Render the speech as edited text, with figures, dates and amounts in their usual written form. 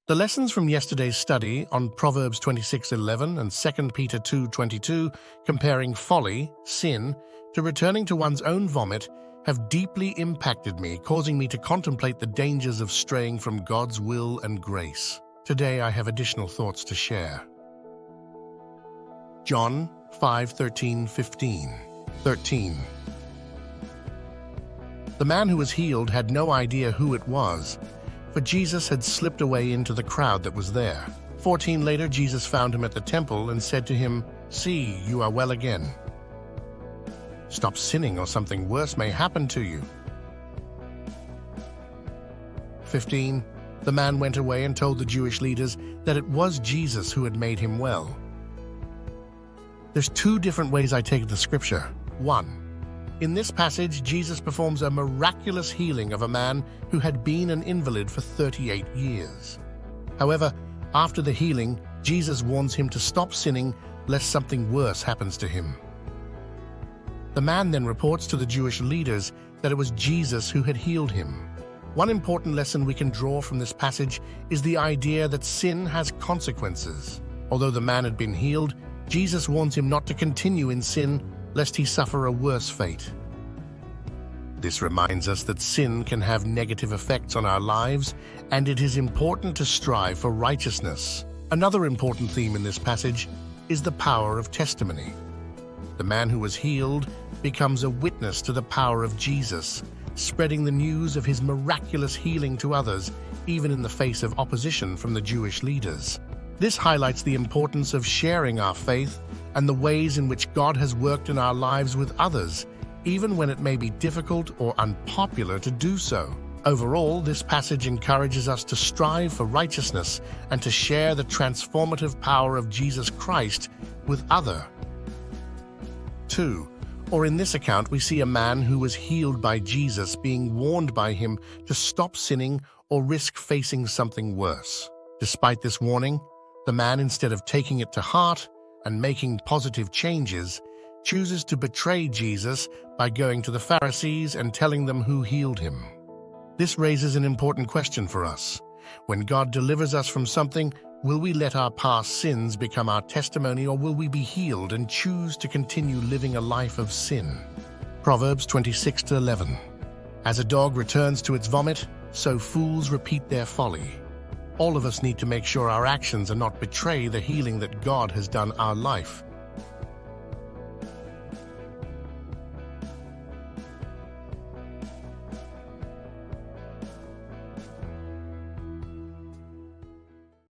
The lessons from yesterday's study on Proverbs 26:11 and 2 Peter 2:22, comparing folly, sin, to returning to one's own vomit, have deeply impacted me, causing me to contemplate the dangers of straying from God's will and grace. Today I have additional thoughts to share. John 5:13-15. The man who was healed had no idea who it was, for Jesus had slipped away into the crowd that was there. 14 later, Jesus found him at the temple and said to him, "See, you are well again. Stop sinning or something worse may happen to you." 15. The man went away and told the Jewish leaders that it was Jesus who had made him well. There's two different ways I take the scripture. 1. In this passage, Jesus performs a miraculous healing of a man who had been an invalid for 38 years. However, after the healing, Jesus warns him to stop sinning lest something worse happens to him. The man then reports to the Jewish leaders that it was Jesus who had healed him. One important lesson we can draw from this passage is the idea that sin has consequences. Although the man had been healed, Jesus warns him not to continue in sin lest he suffer a worse fate. This reminds us that sin can have negative effects on our lives, and it is important to strive for righteousness. Another important theme in this passage is the power of testimony. The man who was healed becomes a witness to the power of Jesus, spreading the news of his miraculous healing to others, even in the face of opposition from the Jewish leaders. This highlights the importance of sharing our faith and the ways in which God has worked in our lives with others, even when it may be difficult or unpopular to do so. Overall, this passage encourages us to strive for righteousness and to share the transformative power of Jesus Christ with others. 2. Or in this account, we see a man who was healed by Jesus being warned by him to stop sinning or risk facing something worse. Despite this warning, the man, instead of taking it to heart and making positive changes, chooses to betray Jesus by going to the Pharisees and telling them who healed him. This raises an important question for us. When God delivers us from something, will we let our past sins become our testimony, or will we be healed and choose to continue living a life of sin? Proverbs 26:11. As a dog returns to its vomit, so fools repeat their folly. All of us need to make sure our actions are not betray the healing that God has done our life.